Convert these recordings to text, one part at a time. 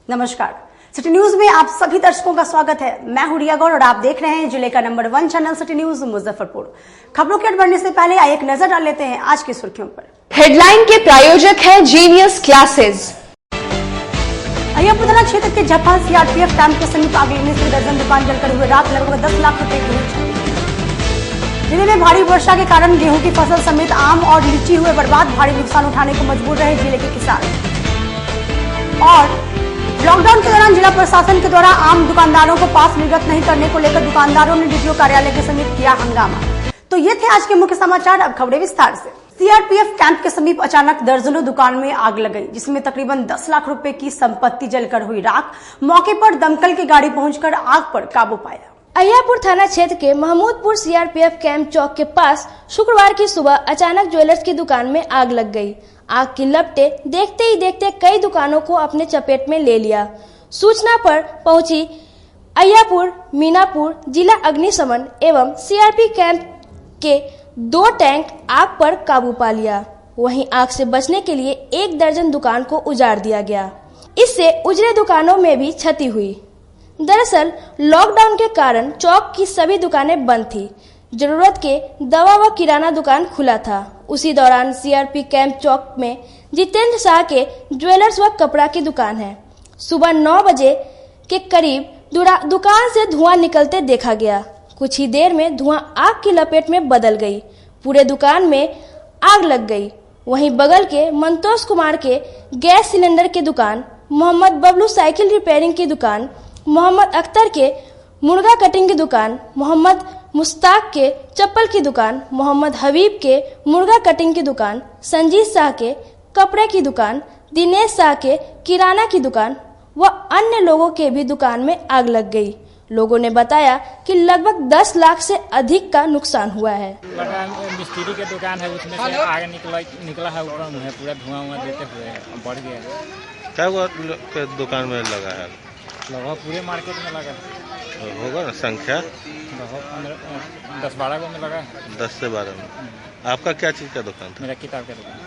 नमस्कार, city news में आप सभी दर्शकों का स्वागत है। मैं हूं रिया गौड़ और आप देख रहे हैं जिले का number 1 channel city news Muzaffarpur. खबरों के बढ़ने से पहले आइए एक नजर डाल लेते हैं आज की सुर्खियों पर। हेडलाइन के प्रायोजक हैं जीनियस क्लासेस। अय्यापुर थाना क्षेत्र के झप्पा सीआरपीएफ कैंप के समीप आग लगने से दर्जन दुकान जलकर हुए रात लगभग 10 लाख रुपए की क्षति। जिले में भारी वर्षा के कारण गेहूं की फसल समेत आम और लीची हुए बर्बाद, भारी नुकसान उठाने को मजबूर रहे जिले के किसान। और लॉकडाउन के दौरान जिला प्रशासन के द्वारा आम दुकानदारों को पास निर्गत नहीं करने को लेकर दुकानदारों ने डीटीओ कार्यालय के समीप किया हंगामा। तो ये थे आज के मुख्य समाचार। अब खबरें विस्तार से। सीआरपीएफ कैंप के समीप अचानक दर्जनों दुकान में आग लग गई, जिसमें तकरीबन 10 लाख रुपए की संपत्ति जलकर हुई राख। मौके पर दमकल की गाड़ी पहुंचकर आग पर काबू पाया। अय्यापुर थाना क्षेत्र के महमूदपुर सीआरपीएफ कैंप चौक के पास शुक्रवार की सुबह अचानक ज्वेलर्स की दुकान में आग लग गई। आग की लपटें देखते ही देखते कई दुकानों को अपने चपेट में ले लिया। सूचना पर पहुंची अय्यापुर मीनापुर जिला अग्निशमन एवं सीआरपी कैंप के 2 टैंक आग पर काबू पा लिया। वहीं आग से बचने के लिए 1 दर्जन दुकान को उजाड़ दिया गया। इससे उजड़े दुकानों में भी क्षति हुई। दरअसल लॉकडाउन के कारण चौक की सभी दुकानें बंद थी। जरूरत के दवा व किराना दुकान खुला था। उसी दौरान सीआरपी कैंप चौक में जितेंद्र शाह के ज्वेलर्स व कपड़ा की दुकान है। सुबह 9 बजे के करीब दुकान से धुआं निकलते देखा गया। कुछ ही देर में धुआं आग की लपेट में बदल गई। पूरे दुकान में आग लग गई। वहीं बगल के मंतोष कुमार के गैस सिलेंडर की दुकान, मोहम्मद बबलू साइकिल रिपेयरिंग की दुकान, मोहम्मद अख्तर के मुर्गा कटिंग की दुकान, मोहम्मद मुश्ताक के चप्पल की दुकान, मोहम्मद हबीब के मुर्गा कटिंग की दुकान, संजीत शाह के कपड़े की दुकान, दिनेश शाह के किराना की दुकान व अन्य लोगों के भी दुकान में आग लग गई। लोगों ने बताया कि लगभग 10 लाख से अधिक का नुकसान हुआ है। मिस्त्री की दुकान है, उसमें से आग निकला है, ऊपर में पूरा धुआं देते हुए बढ़ गया। क्या दुकान में लगा है? लगभग पूरे मार्केट में लगा होगा ना संख्या? 10-12 में लगा है। 10 से 12 में। आपका क्या चीज का दुकान था? मेरा किताब का दुकान।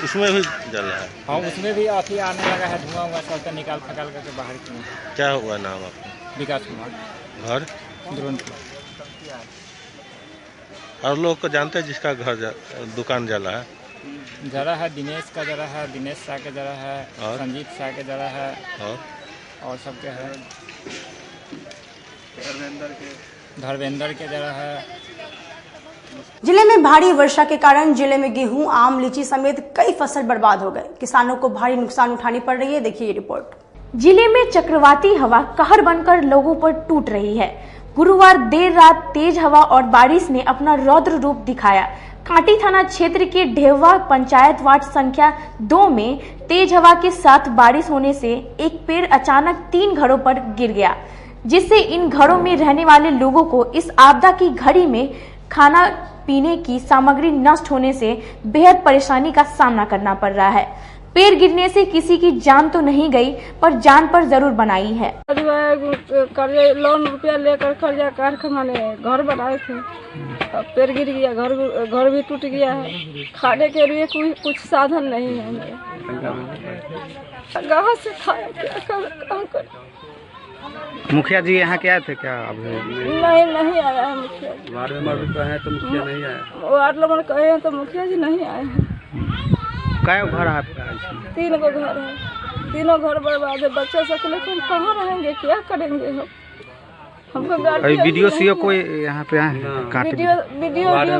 उसमें भी जला है? हाँ, उसमें भी अभी आने लगा है, धुआं सब निकाल फकाल करके बाहर किया। क्या हुआ नाम आपका? विकास कुमार। घर? द्रोणपुर। और लोग को जानते हैं जिसका घर दुकान जला है? जरा है दिनेश का, जरा है दिनेश शाह के, जरा है संजीत शाह के, जरा है और सबके है धर्मेंद्र के जरा है। जिले में भारी वर्षा के कारण जिले में गेहूं, आम, लीची समेत कई फसल बर्बाद हो गए। किसानों को भारी नुकसान उठानी पड़ रही है। देखिए ये रिपोर्ट। जिले में चक्रवाती हवा कहर बनकर लोगों पर टूट रही है। गुरुवार देर रात तेज हवा और बारिश ने अपना रौद्र रूप दिखाया। कांटी थाना क्षेत्र के ढेवा पंचायत वार्ड संख्या 2 में तेज हवा के साथ बारिश होने से एक पेड़ अचानक 3 घरों पर गिर गया, जिससे इन घरों में रहने वाले लोगों को इस आपदा की घड़ी में खाना पीने की सामग्री नष्ट होने से बेहद परेशानी का सामना करना पड़ रहा है। पेड़ गिरने से किसी की जान तो नहीं गई, पर जान पर जरूर बनाई है। कर्जा लोन रुपया लेकर कर्जा कारखाने घर बनाए थे, पेड़ गिर गया, घर भी टूट गया है। खाने के लिए कुछ साधन नहीं है। गाँव से खाए क्या कर। मुखिया जी यहाँ के आए थे क्या? नहीं आया है मुखिया। वार्ड मेंबर कहे हैं तो मुखिया नहीं आया। वार्ड मेंबर कहे हैं तो मुखिया जी नहीं आए हैं। क्या घर है आपका? 3 गो घर है, तीनों घर बर्बाद है। बच्चे सब लेकर कहाँ रहेंगे, क्या करेंगे हम? हमको वीडियो सीओ कोई यहाँ पे आए? वीडियो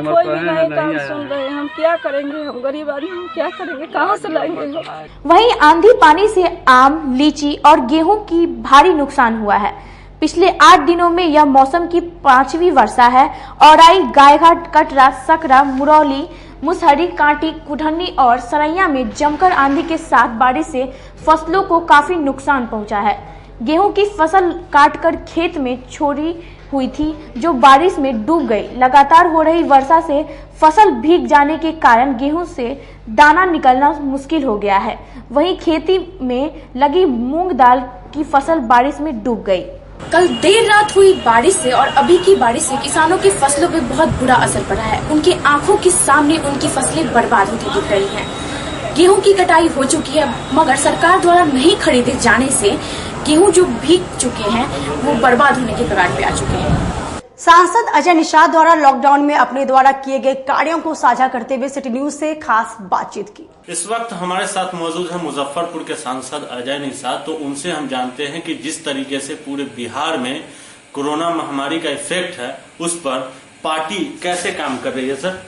कोई भी नहीं काम सुन रहे हैं। हम क्या करेंगे? हम गरीब आदमी, हम क्या करेंगे? कहाँ से लाएंगे हम? वहीं आंधी पानी से आम, लीची और गेहूं की भारी नुकसान हुआ है। पिछले 8 दिनों में यह मौसम की 5वीं वर्षा है। औराई, गायघाट, कटरा, सकरा, मुरौली, मुसहरी, कांटी, कुढ़नी और सरैया में जमकर आंधी के साथ बारिश से फसलों को काफी नुकसान पहुंचा है। गेहूं की फसल काटकर खेत में छोड़ी हुई थी, जो बारिश में डूब गई। लगातार हो रही वर्षा से फसल भीग जाने के कारण गेहूं से दाना निकलना मुश्किल हो गया है। वहीं खेती में लगी मूंग दाल की फसल बारिश में डूब गई। कल देर रात हुई बारिश से और अभी की बारिश से किसानों की फसलों पर बहुत बुरा असर पड़ा है। उनके आंखों के सामने उनकी फसलें बर्बाद होती दिख रही हैं। गेहूं की कटाई हो चुकी है, मगर सरकार द्वारा नहीं खरीदे जाने से गेहूं जो भीग चुके हैं वो बर्बाद होने के कगार पे आ चुके हैं। सांसद अजय निषाद द्वारा लॉकडाउन में अपने द्वारा किए गए कार्यों को साझा करते हुए सिटी न्यूज से खास बातचीत की। इस वक्त हमारे साथ मौजूद है मुजफ्फरपुर के सांसद अजय निषाद। तो उनसे हम जानते हैं कि जिस तरीके से पूरे बिहार में कोरोना महामारी का इफेक्ट है उस पर पार्टी कैसे काम कर रही है। सर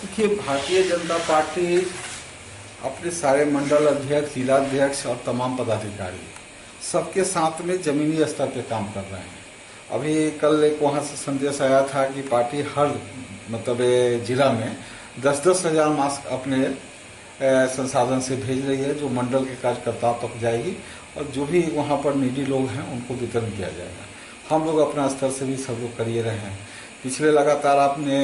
देखिए, भारतीय जनता पार्टी अपने सारे मंडल अध्यक्ष, जिला अध्यक्ष और तमाम पदाधिकारी सबके साथ में जमीनी स्तर पे काम कर रहे हैं। अभी कल एक वहाँ से संदेश आया था कि पार्टी हर जिला में 10-10 हजार मास्क अपने संसाधन से भेज रही है, जो मंडल के कार्यकर्ताओं तक जाएगी और जो भी वहाँ पर निजी लोग हैं उनको वितरण किया जाएगा। हम लोग अपना स्तर से भी सब लोग कर रहे हैं। पिछले लगातार आपने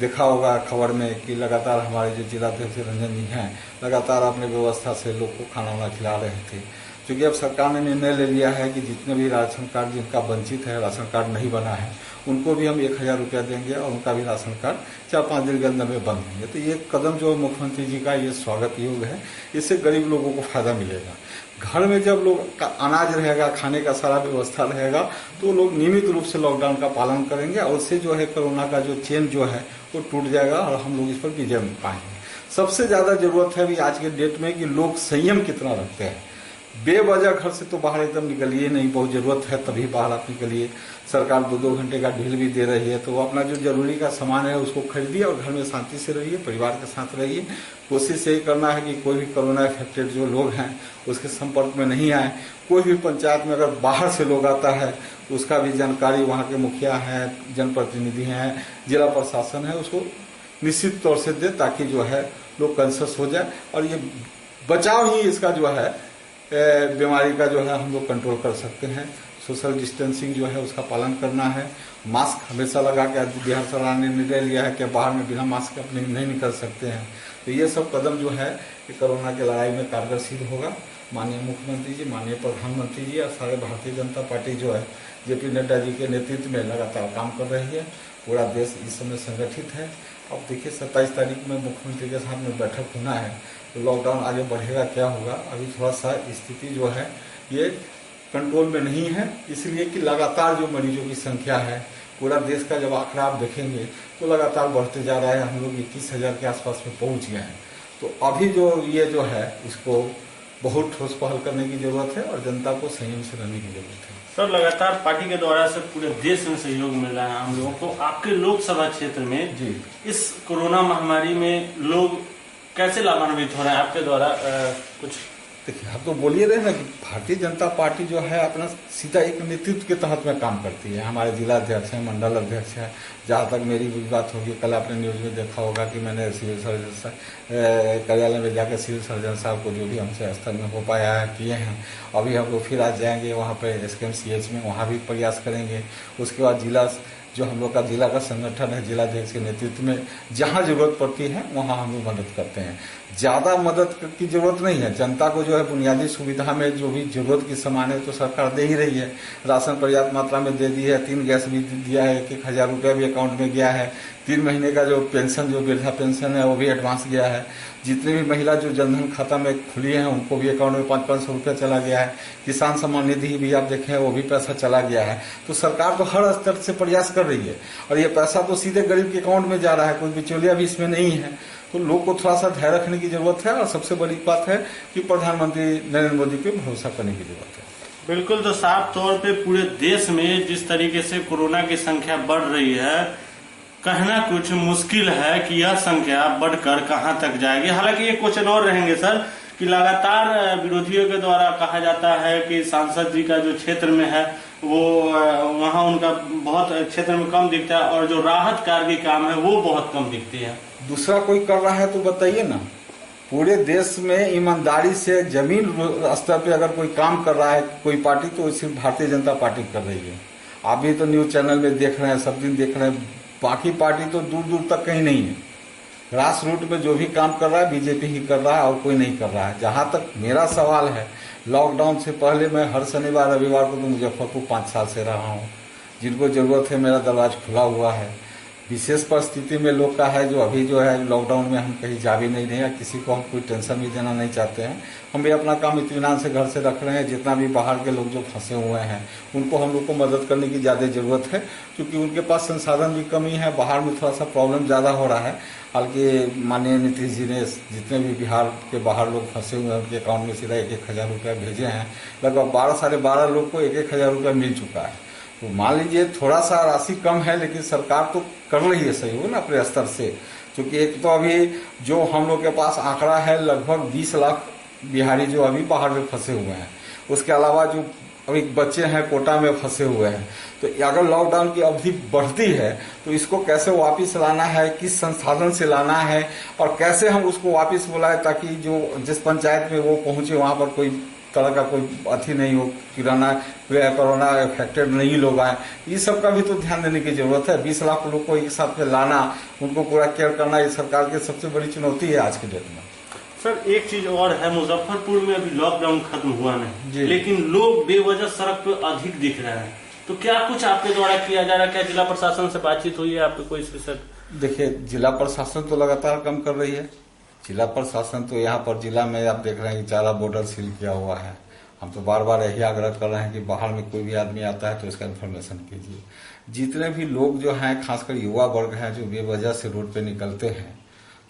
देखा होगा खबर में कि लगातार हमारे जो जिलाध्यक्ष रंजन जी हैं लगातार अपने व्यवस्था से लोग को खाना वाना खिला रहे थे। क्योंकि अब सरकार ने निर्णय ले लिया है कि जितने भी राशन कार्ड जिनका वंचित है, राशन कार्ड नहीं बना है, उनको भी हम 1000 रुपया देंगे और उनका भी राशन कार्ड 4-5 दिन के अंदर में बन देंगे। तो ये कदम जो मुख्यमंत्री जी का ये स्वागत योग्य है। इससे गरीब लोगों को फायदा मिलेगा। घर में जब लोग का अनाज रहेगा, खाने का सारा व्यवस्था रहेगा, तो लोग नियमित रूप से लॉकडाउन का पालन करेंगे और उससे जो है कोरोना का जो चेन जो है वो टूट जाएगा और हम लोग इस पर विजय पाएंगे। सबसे ज्यादा जरूरत है अभी आज के डेट में कि लोग संयम कितना रखते हैं। बेवजह घर से तो बाहर एकदम निकलिए नहीं, बहुत जरूरत है तभी बाहर आप निकलिए। सरकार 2-2 घंटे का ढील भी दे रही है, तो अपना जो जरूरी का सामान है उसको खरीदिए और घर में शांति से रहिए, परिवार के साथ रहिए। कोशिश यही करना है कि कोई भी कोरोना इफेक्टेड जो लोग हैं उसके संपर्क में नहीं आए। कोई भी पंचायत में अगर बाहर से लोग आता है उसका भी जानकारी वहाँ के मुखिया हैं, जनप्रतिनिधि हैं, जिला प्रशासन है, उसको निश्चित तौर से दे ताकि जो है लोग कॉन्शियस हो जाए और ये बचाव ही इसका जो है बीमारी का जो है हम लोग कंट्रोल कर सकते हैं। सोशल डिस्टेंसिंग जो है उसका पालन करना है। मास्क हमेशा लगा के, आज बिहार सरकार ने निर्णय लिया है कि बाहर में बिना मास्क अपने नहीं निकल सकते हैं। तो ये सब कदम जो है कि कोरोना की लड़ाई में कारगर सिद्ध होगा। माननीय मुख्यमंत्री जी, माननीय प्रधानमंत्री जी और सारे भारतीय जनता पार्टी जो है जेपी नड्डा जी के नेतृत्व में लगातार काम कर रही है। पूरा देश इस समय संगठित है। अब देखिए 27 तारीख में मुख्यमंत्री के साथ में बैठक होना है, तो लॉकडाउन आगे बढ़ेगा क्या होगा। अभी थोड़ा सा स्थिति जो है ये कंट्रोल में नहीं है, इसलिए कि लगातार जो मरीजों की संख्या है पूरा देश का जब आंकड़ा आप देखेंगे तो लगातार बढ़ते जा रहा है। हम लोग 21,000 के आसपास में पहुंच गए हैं। तो अभी जो ये जो है इसको बहुत ठोस पहल करने की जरूरत है और जनता को संयम से रहने की जरूरत है। सर, लगातार पार्टी के द्वारा से पूरे देश में सहयोग मिल रहा है हम लोगों को। आपके लोकसभा क्षेत्र में जी इस कोरोना महामारी में लोग कैसे लाभान्वित हो रहे हैं आपके द्वारा कुछ? देखिए, आप तो बोलिए रहे ना कि भारतीय जनता पार्टी जो है अपना सीधा एक नेतृत्व के तहत में काम करती है। हमारे जिला अध्यक्ष हैं, मंडल अध्यक्ष है। जहाँ तक मेरी भी बात होगी, कल आपने न्यूज में देखा होगा कि मैंने सिविल सर्जन कार्यालय में जाकर सिविल सर्जन साहब को जो भी हमसे स्तर में हो पाया है किए हैं। अभी हम लोग फिर आज जाएंगे वहाँ पे SKMCH में, वहाँ भी प्रयास करेंगे। उसके बाद जिला जो हम लोग का जिला का संगठन है, जिलाध्यक्ष के नेतृत्व में जहां जरूरत पड़ती है वहां हम लोग मदद करते हैं। ज्यादा मदद की जरूरत नहीं है। जनता को जो है बुनियादी सुविधा में जो भी जरूरत की सामान है तो सरकार दे ही रही है। राशन पर्याप्त मात्रा में दे दी है, 3 गैस भी दिया है, 1,000 रुपया भी अकाउंट में गया है। 3 महीने का जो पेंशन, जो वृद्धा पेंशन है वो भी एडवांस गया है। जितनी भी महिला जो जनधन खाता में खुली हैं उनको भी अकाउंट में 500-500 रुपया चला गया है। किसान सम्मान निधि भी आप देखें वो भी पैसा चला गया है। तो सरकार तो हर स्तर से प्रयास कर रही है और ये पैसा तो सीधे गरीब के अकाउंट में जा रहा है, कोई बिचौलिया भी इसमें नहीं है। तो लोग को थोड़ा सा धैर्य रखने की जरूरत है और सबसे बड़ी बात है कि प्रधानमंत्री नरेंद्र मोदी पे भरोसा करने की जरूरत है। बिल्कुल, तो साफ तौर पे पूरे देश में जिस तरीके से कोरोना की संख्या बढ़ रही है, कहना कुछ मुश्किल है कि यह संख्या बढ़कर कहां तक जाएगी। हालांकि ये क्वेश्चन और रहेंगे सर कि लगातार विरोधियों के द्वारा कहा जाता है कि सांसद जी का जो क्षेत्र में है वो वहां उनका बहुत क्षेत्र में कम दिखता है और जो राहत कार्य के काम है वो बहुत कम दिखती है। दूसरा कोई कर रहा है तो बताइए ना। पूरे देश में ईमानदारी से जमीन स्तर पे अगर कोई काम कर रहा है कोई पार्टी तो सिर्फ भारतीय जनता पार्टी कर रही है। आप भी तो न्यूज चैनल में देख रहे हैं, सब दिन देख रहे हैं। बाकी पार्टी तो दूर दूर तक कहीं नहीं है। ग्रास रूट में जो भी काम कर रहा है बीजेपी ही कर रहा है और कोई नहीं कर रहा है। जहां तक मेरा सवाल है, लॉकडाउन से पहले मैं हर शनिवार रविवार को तो मुजफ्फरपुर 5 साल से रहा हूँ। जिनको जरूरत है मेरा दरवाजा खुला हुआ है। विशेष परिस्थिति में लोग का है जो अभी जो है लॉकडाउन में हम कहीं जा भी नहीं रहे हैं, किसी को हम कोई टेंशन भी देना नहीं चाहते हैं। हम भी अपना काम इत्मीनान से घर से रख रहे हैं। जितना भी बाहर के लोग जो फंसे हुए हैं उनको हम लोग को मदद करने की ज़्यादा ज़रूरत है, क्योंकि उनके पास संसाधन भी कमी है, बाहर में थोड़ा सा प्रॉब्लम ज़्यादा हो रहा है। हालांकि माननीय नीतीश जी ने जितने भी बिहार के बाहर लोग फंसे हुए हैं उनके अकाउंट में सीधा 1-1 हज़ार रुपया भेजे हैं। लगभग 12-12.5 लोग को 1-1 हज़ार रुपया मिल चुका है। तो मान लीजिए थोड़ा सा राशि कम है, लेकिन सरकार तो कर रही है सहयोग ना अपने स्तर से। क्योंकि एक तो अभी जो हम लोग के पास आंकड़ा है लगभग 20 लाख बिहारी जो अभी बाहर में फंसे हुए हैं, उसके अलावा जो अभी बच्चे हैं कोटा में फंसे हुए हैं। तो अगर लॉकडाउन की अवधि बढ़ती है तो इसको कैसे वापस लाना है, किस संसाधन से लाना है और कैसे हम उसको वापस बुलाएं ताकि जो जिस पंचायत में वो पहुंचे वहां पर कोई तरह का कोई अथी नहीं हो, कोरोना अफेक्टेड नहीं लोग आए। इस सब का भी तो ध्यान देने की जरूरत है। 20 लाख लोग को एक साथ में लाना, उनको पूरा केयर करना, ये सरकार की सबसे बड़ी चुनौती है आज के डेट में। सर एक चीज और है, मुजफ्फरपुर में अभी लॉकडाउन खत्म हुआ नहीं, लेकिन लोग बेवजह सड़क पे अधिक दिख रहे हैं। तो क्या कुछ आपके द्वारा किया जा रहा है? क्या जिला प्रशासन से बातचीत हुई है आपको कोई इस विषय? देखिए, जिला प्रशासन तो लगातार काम कर रही है। जिला प्रशासन तो यहाँ पर जिला में आप देख रहे हैं कि 4 बॉर्डर सील किया हुआ है। हम तो बार बार यही आग्रह कर रहे हैं कि बाहर में कोई भी आदमी आता है तो इसका इन्फॉर्मेशन कीजिए। जितने भी लोग जो हैं, खासकर युवा वर्ग हैं जो बेवजह से रोड पे निकलते हैं,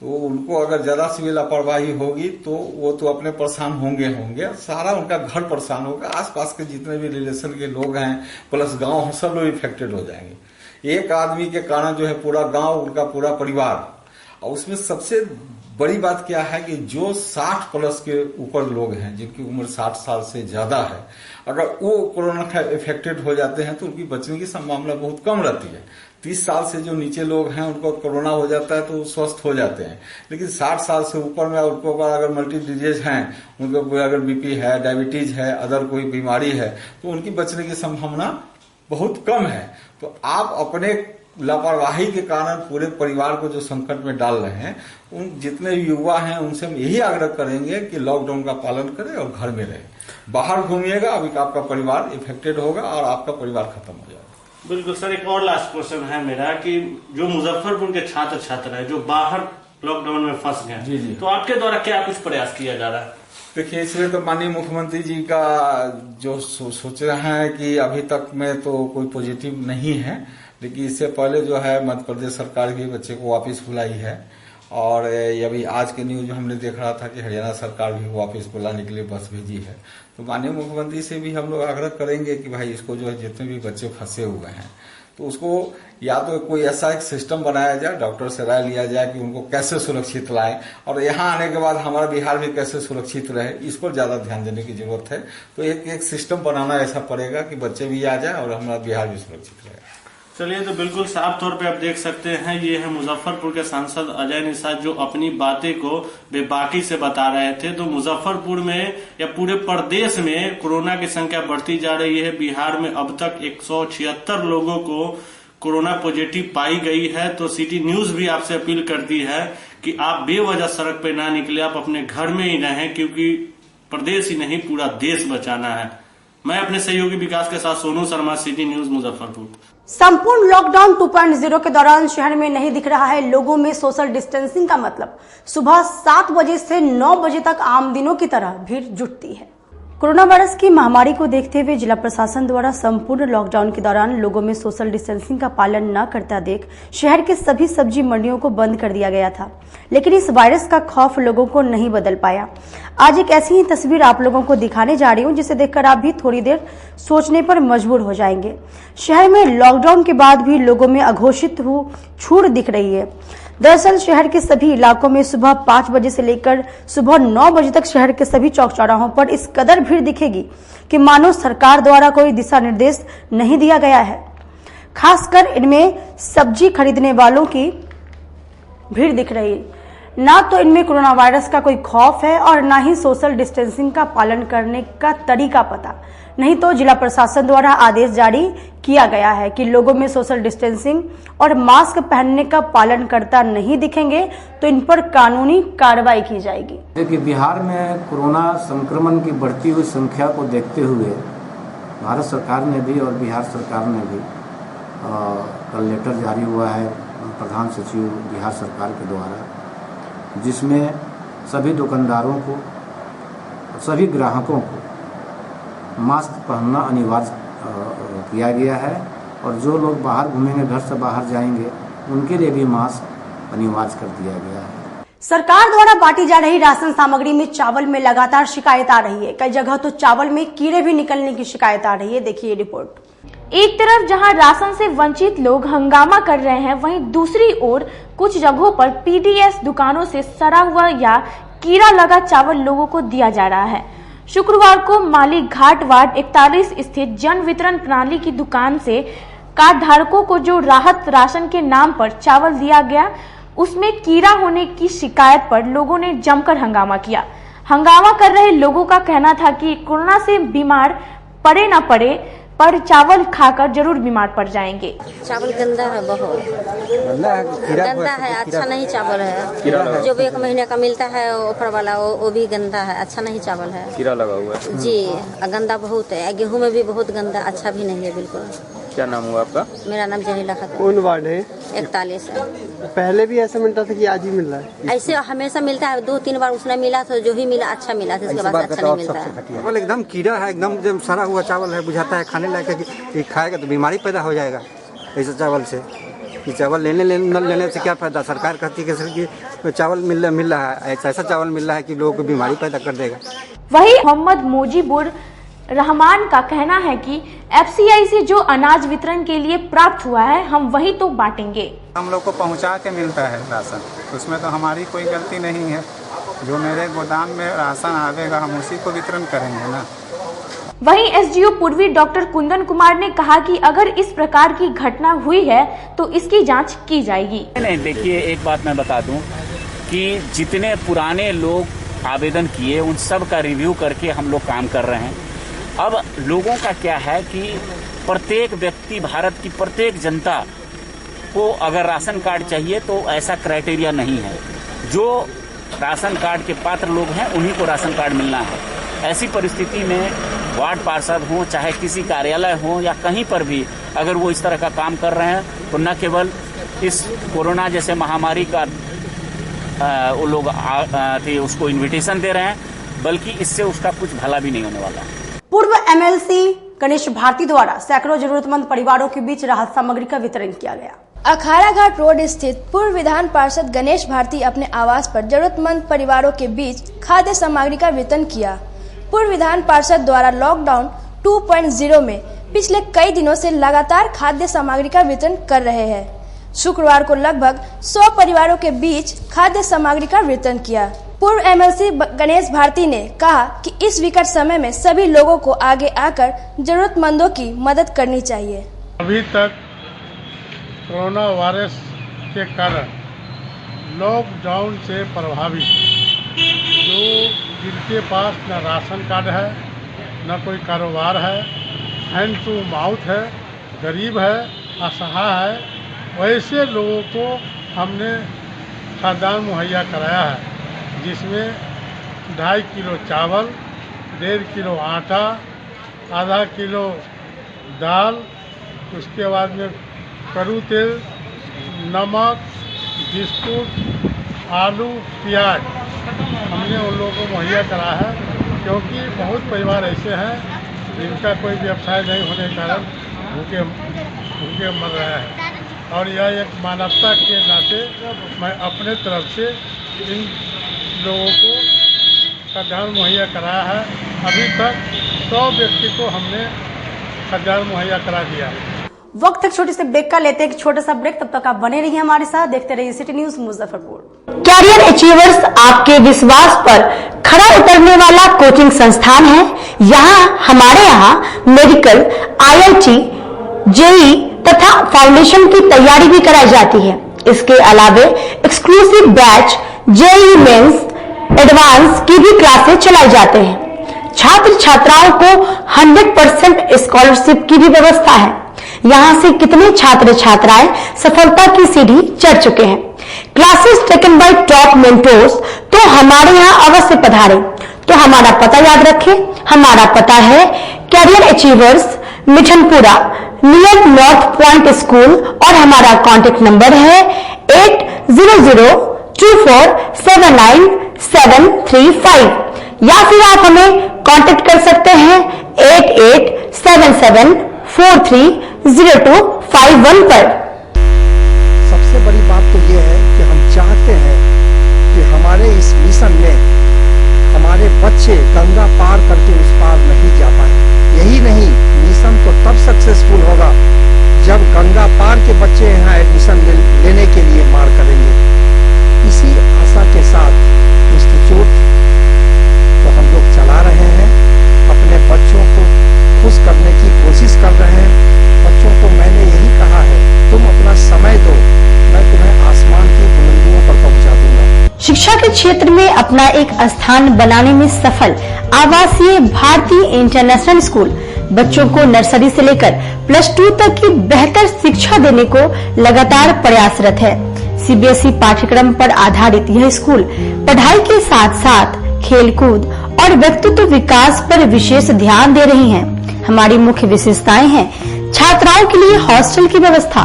तो उनको अगर जरा सी भी लापरवाही होगी तो वो तो अपने परेशान होंगे, सारा उनका घर परेशान होगा, आसपास के जितने भी रिलेशन के लोग हैं प्लस गांव सब लोग इफेक्टेड हो जाएंगे। एक आदमी के कारण जो है पूरा गांव, उनका पूरा परिवार। और उसमें सबसे बड़ी बात क्या है कि जो 60 प्लस के ऊपर लोग हैं, जिनकी उम्र 60 साल से ज्यादा है, अगर वो कोरोना का इफेक्टेड हो जाते हैं तो उनकी बचने की संभावना बहुत कम रहती है। 30 साल से जो नीचे लोग हैं उनको कोरोना हो जाता है तो स्वस्थ हो जाते हैं, लेकिन 60 साल से ऊपर में उनको अगर मल्टी डिजीज हैं, उनको अगर बीपी है, डायबिटीज है, अदर कोई बीमारी है, तो उनकी बचने की संभावना बहुत कम है। तो आप अपने लापरवाही के कारण पूरे परिवार को जो संकट में डाल रहे हैं, उन जितने युवा हैं उनसे हम यही आग्रह करेंगे कि लॉकडाउन का पालन करें और घर में रहें। बाहर घूमिएगा, अभी आपका परिवार इफेक्टेड होगा और आपका परिवार खत्म हो जाएगा। बिल्कुल सर, एक और लास्ट क्वेश्चन है मेरा कि जो मुजफ्फरपुर के छात्र हैं जो बाहर लॉकडाउन में फंस गए, तो आपके द्वारा क्या कुछ प्रयास किया जा रहा है? देखिए, इसलिए तो माननीय मुख्यमंत्री जी का जो सोच रहे हैं कि अभी तक में तो कोई पॉजिटिव नहीं है, लेकिन इससे पहले जो है मध्य प्रदेश सरकार भी बच्चे को वापस बुलाई है। और अभी आज के न्यूज में हमने देख रहा था कि हरियाणा सरकार भी वापस बुलाने के लिए बस भेजी है। तो माननीय मुख्यमंत्री से भी हम लोग आग्रह करेंगे कि भाई इसको जो है जितने भी बच्चे फंसे हुए हैं तो उसको या तो कोई ऐसा एक सिस्टम बनाया जाए, डॉक्टर से राय लिया जाए कि उनको कैसे सुरक्षित लाएं, और यहाँ आने के बाद हमारा बिहार भी कैसे सुरक्षित रहे, इस पर ज्यादा ध्यान देने की जरूरत है। तो एक सिस्टम बनाना ऐसा पड़ेगा कि बच्चे भी आ जाए और हमारा बिहार भी सुरक्षित रहे। चलिए, तो बिल्कुल साफ तौर पे आप देख सकते हैं, ये है मुजफ्फरपुर के सांसद अजय निषाद जो अपनी बातें को बेबाकी से बता रहे थे। तो मुजफ्फरपुर में या पूरे प्रदेश में कोरोना की संख्या बढ़ती जा रही है। बिहार में अब तक 176 लोगों को कोरोना पॉजिटिव पाई गई है। तो सिटी न्यूज भी आपसे अपील करती है कि आप बेवजह सड़क पे ना निकले, आप अपने घर में ही रहें, क्योंकि प्रदेश ही नहीं पूरा देश बचाना है। मैं अपने सहयोगी विकास के साथ सोनू शर्मा, सिटी न्यूज मुजफ्फरपुर। संपूर्ण लॉकडाउन 2.0 के दौरान शहर में नहीं दिख रहा है लोगों में सोशल डिस्टेंसिंग का मतलब। सुबह 7 बजे से 9 बजे तक आम दिनों की तरह भीड़ जुटती है। कोरोना वायरस की महामारी को देखते हुए जिला प्रशासन द्वारा संपूर्ण लॉकडाउन के दौरान लोगों में सोशल डिस्टेंसिंग का पालन न करता देख शहर के सभी सब्जी मंडियों को बंद कर दिया गया था, लेकिन इस वायरस का खौफ लोगों को नहीं बदल पाया। आज एक ऐसी ही तस्वीर आप लोगों को दिखाने जा रही हूं, जिसे देखकर आप भी थोड़ी देर सोचने पर मजबूर हो जाएंगे। शहर में लॉकडाउन के बाद भी लोगों में अघोषित छूट दिख रही है। दरअसल शहर के सभी इलाकों में सुबह 5 बजे से लेकर सुबह 9 बजे तक शहर के सभी चौक चौराहों पर इस कदर भीड़ दिखेगी कि मानो सरकार द्वारा कोई दिशा निर्देश नहीं दिया गया है। खासकर इनमें सब्जी खरीदने वालों की भीड़ दिख रही है। ना तो इनमें कोरोना वायरस का कोई खौफ है और ना ही सोशल डिस्टेंसिंग का पालन करने का तरीका पता। नहीं तो जिला प्रशासन द्वारा आदेश जारी किया गया है कि लोगों में सोशल डिस्टेंसिंग और मास्क पहनने का पालन करता नहीं दिखेंगे तो इन पर कानूनी कार्रवाई की जाएगी। देखिए, बिहार में कोरोना संक्रमण की बढ़ती हुई संख्या को देखते हुए भारत सरकार ने भी और बिहार सरकार ने भी कल लेटर जारी हुआ है प्रधान सचिव बिहार सरकार के द्वारा, जिसमें सभी दुकानदारों को, सभी ग्राहकों को मास्क पहनना अनिवार्य किया गया है और जो लोग बाहर घूमेंगे, घर से बाहर जाएंगे, उनके लिए भी मास्क अनिवार्य कर दिया गया है। सरकार द्वारा बांटी जा रही राशन सामग्री में चावल में लगातार शिकायत आ रही है। कई जगह तो चावल में कीड़े भी निकलने की शिकायत आ रही है। देखिए रिपोर्ट। एक तरफ जहां राशन से वंचित लोग हंगामा कर रहे हैं, वहीं दूसरी ओर कुछ जगहों पर पीडीएस दुकानों से सड़ा हुआ या कीड़ा लगा चावल लोगों को दिया जा रहा है। शुक्रवार को माली घाट वार्ड 41 स्थित जन वितरण प्रणाली की दुकान से कार्ड धारकों को जो राहत राशन के नाम पर चावल दिया गया, उसमें कीड़ा होने की शिकायत पर लोगों ने जमकर हंगामा किया। हंगामा कर रहे लोगों का कहना था कि कोरोना से बीमार पड़े न पड़े, पर चावल खाकर जरूर बीमार पड़ जाएंगे। चावल गंदा है, बहुत गंदा है, अच्छा नहीं चावल है। जो भी 1 महीने का मिलता है ऑफर वाला, वो भी गंदा है, अच्छा नहीं चावल है। कीड़ा लगा हुआ है जी, गंदा बहुत है। गेहूं में भी बहुत गंदा, अच्छा भी नहीं है बिल्कुल। क्या नाम हुआ आपका? मेरा नाम जहीला खातून। कौन वार्ड है? 41 है। पहले भी ऐसा मिलता था कि आज ही मिल रहा है? ऐसे हमेशा मिलता है, 2-3 बार उसने मिला तो जो ही मिला अच्छा मिला था, इसके बाद अच्छा नहीं मिलता है। चावल एकदम कीड़ा है, एकदम सड़ा हुआ चावल है, बुझाता है खाने लायक कि खाएगा तो बीमारी पैदा हो जाएगा ऐसा चावल से। ये चावल न लेने से क्या फायदा? सरकार कहती है कि चावल मिल रहा है, ऐसा चावल मिल रहा है कि लोगों को बीमारी पैदा कर देगा। वही मोहम्मद मोजीबुर रहमान का कहना है कि एफसीआई से जो अनाज वितरण के लिए प्राप्त हुआ है, हम वही तो बांटेंगे। हम लोग को पहुंचा के मिलता है राशन, उसमें तो हमारी कोई गलती नहीं है। जो मेरे गोदाम में राशन आवेगा, हम उसी को वितरण करेंगे ना। वहीं एसडीओ पूर्वी डॉक्टर कुंदन कुमार ने कहा कि अगर इस प्रकार की घटना हुई है तो इसकी जांच की जाएगी। नहीं, देखिए एक बात मैं बता दूं कि जितने पुराने लोग आवेदन किए उन सब का रिव्यू करके हम लोग काम कर रहे हैं। अब लोगों का क्या है कि प्रत्येक व्यक्ति, भारत की प्रत्येक जनता को अगर राशन कार्ड चाहिए तो ऐसा क्राइटेरिया नहीं है। जो राशन कार्ड के पात्र लोग हैं उन्हीं को राशन कार्ड मिलना है। ऐसी परिस्थिति में वार्ड पार्षद हो, चाहे किसी कार्यालय हो या कहीं पर भी, अगर वो इस तरह का काम कर रहे हैं तो न केवल इस कोरोना जैसे महामारी का वो लोग उसको इन्विटेशन दे रहे हैं, बल्कि इससे उसका कुछ भला भी नहीं होने वाला है। पूर्व एमएलसी गणेश भारती द्वारा सैकड़ों जरूरतमंद परिवारों के बीच राहत सामग्री का वितरण किया गया। अखाड़ा घाट रोड स्थित पूर्व विधान पार्षद गणेश भारती अपने आवास पर जरूरतमंद परिवारों के बीच खाद्य सामग्री का वितरण किया। पूर्व विधान पार्षद द्वारा लॉकडाउन 2.0 में पिछले कई दिनों से लगातार खाद्य सामग्री का वितरण कर रहे हैं। शुक्रवार को लगभग 100 परिवारों के बीच खाद्य सामग्री का वितरण किया। पूर्व एमएलसी गणेश भारती ने कहा कि इस विकट समय में सभी लोगों को आगे आकर जरूरतमंदों की मदद करनी चाहिए। अभी तक कोरोना वायरस के कारण लॉकडाउन से प्रभावित जिनके पास न राशन कार्ड है, न कोई कारोबार है, हैंड टू माउथ है, गरीब है, असहाय है, वैसे लोगों को हमने खाद्यान्न मुहैया कराया है, जिसमें 2.5 किलो चावल, 1.5 किलो आटा, आधा किलो दाल, उसके बाद में कड़ू तेल, नमक, बिस्कुट, आलू, प्याज हमने उन लोगों को मुहैया करा है, क्योंकि बहुत परिवार ऐसे हैं जिनका कोई व्यवसाय नहीं होने के कारण भूखे मर रहे हैं। और यह एक मानवता के नाते मैं अपने तरफ से इन लोगों को खाद्यान्न मुहैया कराया है। अभी तक 100 व्यक्ति को हमने खाद्यान्न मुहैया करा दिया है। वक्त एक छोटे से ब्रेक का लेते हैं, एक छोटा सा ब्रेक। तब तक आप बने रहिए हमारे साथ, देखते रहिए city news Muzaffarpur. Career achievers आपके विश्वास पर खरा उतरने वाला कोचिंग संस्थान है। हमारे यहाँ मेडिकल, IIT, जेई तथा फाउंडेशन की तैयारी भी कराई जाती है। इसके अलावे exclusive batch JEE mains, advance की भी क्लासेस चलाई जाते हैं। छात्र छात्राओं को 100% स्कॉलरशिप की भी व्यवस्था है। यहाँ से कितने छात्र छात्राएं सफलता की सीढ़ी चढ़ चुके हैं। Classes taken by top mentors, तो हमारे यहाँ अवश्य पधारें। तो हमारा पता याद रखें, हमारा पता है career achievers, Mithanpura near north point school और हमारा कॉन्टेक्ट नंबर है 8002479735 या फिर आप हमें कांटेक्ट कर सकते हैं 8877430251 पर। सबसे बड़ी बात तो ये है कि हम चाहते हैं कि हमारे इस मिशन में हमारे बच्चे गंगा पार करके उस पार नहीं जा पाए। यही नहीं, मिशन तो तब सक्सेसफुल होगा जब गंगा पार के बच्चे यहाँ एडमिशन लेने के लिए मार करेंगे। इसी आशा के साथ इंस्टीट्यूट तो हम लोग चला रहे हैं, अपने बच्चों को खुश करने की कोशिश कर रहे हैं। बच्चों को मैंने यही कहा है, तुम अपना समय दो, मैं तुम्हें आसमान की बुलंदियों पर पहुंचा दूंगा। शिक्षा के क्षेत्र में अपना एक स्थान बनाने में सफल आवासीय भारतीय इंटरनेशनल स्कूल बच्चों को नर्सरी से लेकर +2 तक की बेहतर शिक्षा देने को लगातार प्रयासरत है। सीबीएसई पाठ्यक्रम पर आधारित यह स्कूल पढ़ाई के साथ साथ खेलकूद और व्यक्तित्व विकास पर विशेष ध्यान दे रही हैं। हमारी मुख्य विशेषताएं हैं छात्राओं के लिए हॉस्टल की व्यवस्था,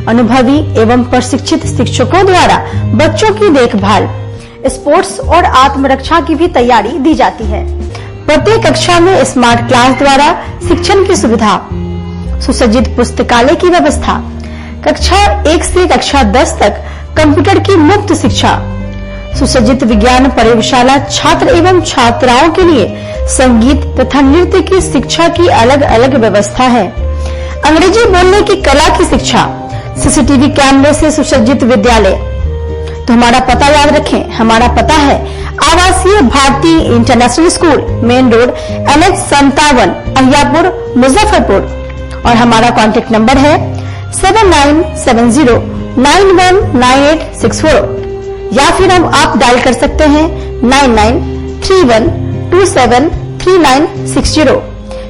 अनुभवी एवं प्रशिक्षित शिक्षकों द्वारा बच्चों की देखभाल, स्पोर्ट्स और आत्मरक्षा की भी तैयारी दी जाती है। प्रत्येक कक्षा में स्मार्ट क्लास द्वारा शिक्षण की सुविधा, सुसज्जित पुस्तकालय की व्यवस्था, कक्षा 1 से कक्षा 10 तक कंप्यूटर की मुफ्त शिक्षा, सुसज्जित विज्ञान प्रयोगशाला, छात्र एवं छात्राओं के लिए संगीत तथा नृत्य की शिक्षा की अलग अलग व्यवस्था है। अंग्रेजी बोलने की कला की शिक्षा, सीसीटीवी कैमरे से सुसज्जित विद्यालय। तो हमारा पता याद रखें, हमारा पता है आवासीय भारतीय international school, main road NH57 Ahiyapur Muzaffarpur और हमारा कॉन्टेक्ट नंबर है 7970919864 या फिर आप डायल कर सकते हैं 9931273960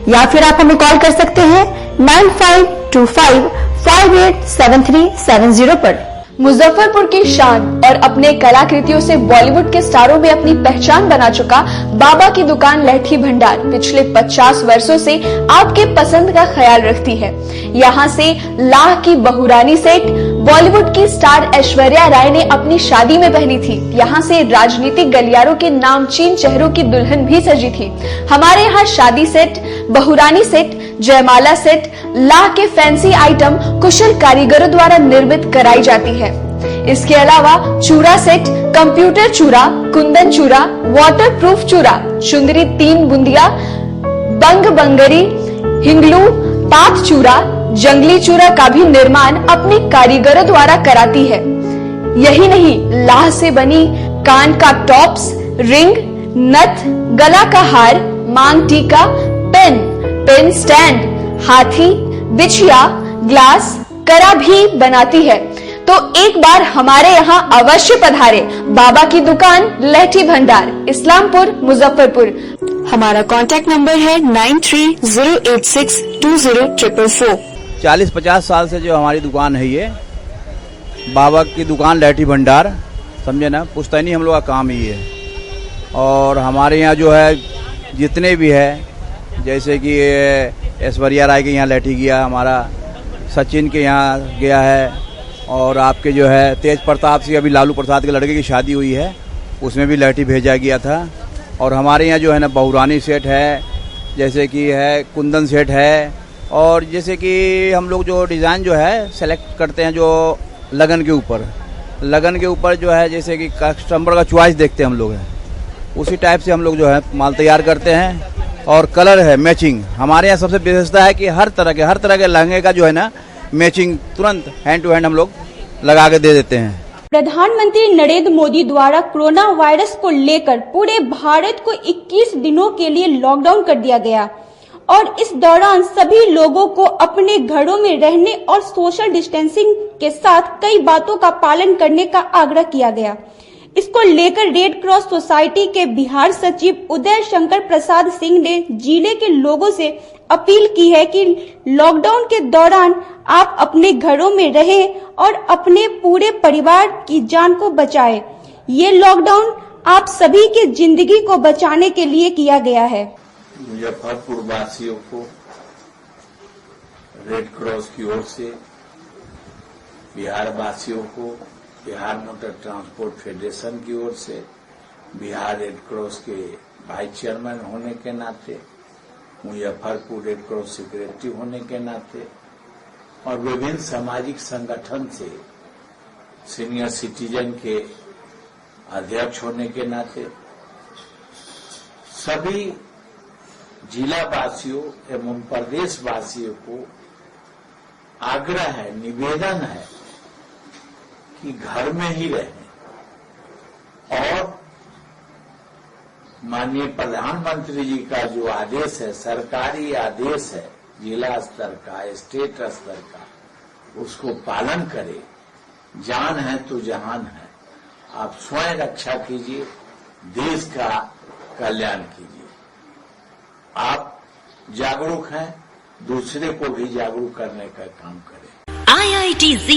या फिर आप हमें कॉल कर सकते हैं 9525587370 पर। मुजफ्फरपुर की शान और अपने कलाकृतियों से बॉलीवुड के स्टारों में अपनी पहचान बना चुका बाबा की दुकान लहठी भंडार पिछले 50 वर्षों से आपके पसंद का ख्याल रखती है। यहाँ से लाह की बहुरानी सेट बॉलीवुड की स्टार ऐश्वर्या राय ने अपनी शादी में पहनी थी। यहाँ से राजनीतिक गलियारों के नामचीन चेहरों की दुल्हन भी सजी थी। हमारे यहाँ शादी सेट, बहुरानी सेट, जयमाला सेट, लाह के फैंसी आइटम कुशल कारीगरों द्वारा निर्मित कराई जाती है। इसके अलावा चूड़ा सेट, कंप्यूटर चूड़ा, कुंदन चूड़ा, वाटरप्रूफ चूड़ा, चुंदरी 3 बुंदिया, बंग बंगरी, हिंगलू, पात चूड़ा, जंगली चूड़ा का भी निर्माण अपने कारीगरों द्वारा कराती है। यही नहीं, लाह से बनी कान का टॉप्स, रिंग, नथ, गला का हार, मांग टीका, पेन स्टैंड, हाथी, बिछिया, ग्लास, करा भी बनाती है। तो एक बार हमारे यहाँ अवश्य पधारे। बाबा की दुकान लहठी भंडार, इस्लामपुर, मुजफ्फरपुर। हमारा कांटेक्ट नंबर है 9308620444। 40-50 साल से जो हमारी दुकान है, ये बाबा की दुकान लहठी भंडार, समझे ना, पुश्तैनी हम लोग का काम ही है। और हमारे यहाँ जो है जितने भी है, जैसे कि ऐश्वर्या राय के यहाँ लहठी गया, हमारा सचिन के यहाँ गया है, और आपके जो है तेज प्रताप सिंह, अभी लालू प्रसाद के लड़के की शादी हुई है, उसमें भी लहठी भेजा गया था। और हमारे यहाँ जो है ना बहुरानी सेट है, जैसे कि है कुंदन सेट है, और जैसे कि हम लोग जो डिज़ाइन जो है सेलेक्ट करते हैं जो लगन के ऊपर जो है, जैसे कि कस्टमर का चॉइस देखते हैं हम लोग, है उसी टाइप से हम लोग जो है माल तैयार करते हैं। और कलर है मैचिंग, हमारे यहाँ सबसे विशेषता है कि हर तरह के लहंगे का जो है ना मैचिंग तुरंत हैंड टू हैंड हम लोग लगा के दे देते हैं। प्रधानमंत्री नरेंद्र मोदी द्वारा कोरोना वायरस को लेकर पूरे भारत को 21 दिनों के लिए लॉकडाउन कर दिया गया और इस दौरान सभी लोगों को अपने घरों में रहने और सोशल डिस्टेंसिंग के साथ कई बातों का पालन करने का आग्रह किया गया। इसको लेकर रेड क्रॉस सोसाइटी के बिहार सचिव उदय शंकर प्रसाद सिंह ने जिले के लोगों से अपील की है कि लॉकडाउन के दौरान आप अपने घरों में रहें और अपने पूरे परिवार की जान को बचाएं। ये लॉकडाउन आप सभी की जिंदगी को बचाने के लिए किया गया है। मुजफ्फरपुर वासियों को रेड क्रॉस की ओर से बिहार वासियों को, बिहार मोटर ट्रांसपोर्ट फेडरेशन की ओर से, बिहार रेड क्रॉस के वाइस चेयरमैन होने के नाते, मुजफ्फरपुर रेड क्रॉस सेक्रेटरी होने के नाते और विभिन्न सामाजिक संगठन से सीनियर सिटीजन के अध्यक्ष होने के नाते सभी जिला वासियों एवं प्रदेश वासियों को आग्रह है, निवेदन है कि घर में ही रहें और माननीय प्रधानमंत्री जी का जो आदेश है, सरकारी आदेश है, जिला स्तर का, स्टेट स्तर का, उसको पालन करें। जान है तो जहान है। आप स्वयं रक्षा कीजिए, देश का कल्याण कीजिए। आप जागरूक हैं, दूसरे को भी जागरूक करने का काम करें। IITZ,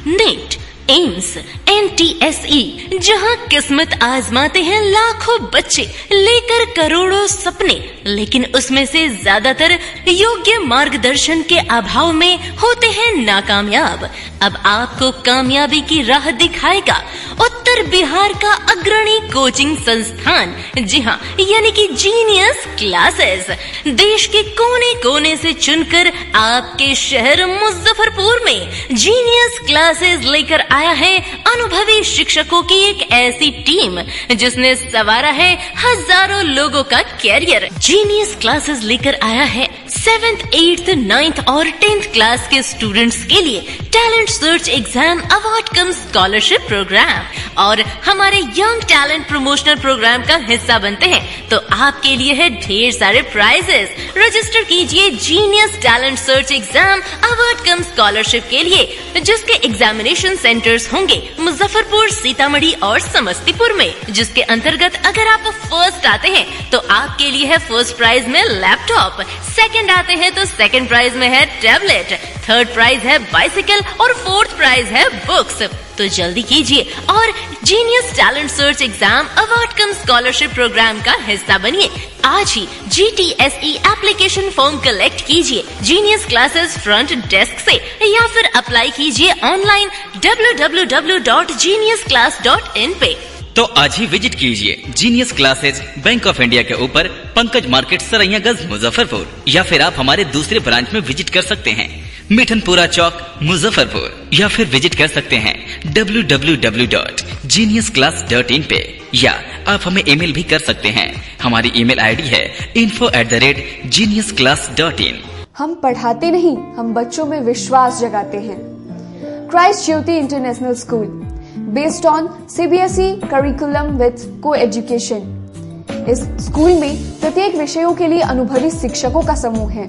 NEET, एम्स, NTSE, जहां किस्मत आजमाते हैं लाखों बच्चे, लेकर करोड़ों सपने, लेकिन उसमें से ज्यादातर योग्य मार्गदर्शन के अभाव में होते हैं नाकामयाब। अब आपको कामयाबी की राह दिखाएगा उत्तर बिहार का अग्रणी कोचिंग संस्थान, जी हाँ, यानी कि जीनियस क्लासेस। देश के कोने कोने से चुनकर आपके शहर मुजफ्फरपुर में जीनियस क्लासेस लेकर आया है अनुभवी शिक्षकों की एक ऐसी टीम जिसने संवारा है हजारों लोगों का कैरियर। जीनियस क्लासेस लेकर आया है 7th, 8th, 9th और 10th क्लास के स्टूडेंट्स के लिए talent search exam, award cum scholarship program और हमारे यंग टैलेंट प्रमोशनल प्रोग्राम का हिस्सा बनते हैं तो आपके लिए है ढेर सारे प्राइजेस। रजिस्टर कीजिए genius talent search exam, award cum scholarship के लिए, जिसके एग्जामिनेशन सेंटर्स होंगे मुजफ्फरपुर, सीतामढ़ी और समस्तीपुर में, जिसके अंतर्गत अगर आप फर्स्ट आते हैं तो आपके लिए है फर्स्ट प्राइज में लैपटॉप, सेकंड आते हैं तो सेकंड प्राइज में है टैबलेट, थर्ड प्राइज है बाइसिकल और फोर्थ प्राइज है बुक्स। तो जल्दी कीजिए और genius talent search exam, award cum scholarship program का हिस्सा बनिए। आज ही GTSE एप्लीकेशन फॉर्म कलेक्ट कीजिए जीनियस क्लासेस फ्रंट डेस्क से या फिर अप्लाई कीजिए ऑनलाइन www.geniusclass.in पे। तो आज ही विजिट कीजिए genius classes, bank of India के ऊपर, पंकज मार्केट, सरैयागंज, मुजफ्फरपुर, या फिर आप हमारे दूसरे ब्रांच में विजिट कर सकते हैं मिठनपुरा चौक, मुजफ्फरपुर, या फिर विजिट कर सकते हैं www.geniusclass.in पे, या आप हमें ईमेल भी कर सकते हैं। हमारी ईमेल आईडी है info@geniusclass.in। हम पढ़ाते नहीं, हम बच्चों में विश्वास जगाते हैं। Christ Jyoti international school, based on CBSE curriculum with co-education. इस स्कूल में प्रत्येक विषयों के लिए अनुभवी शिक्षकों का समूह है।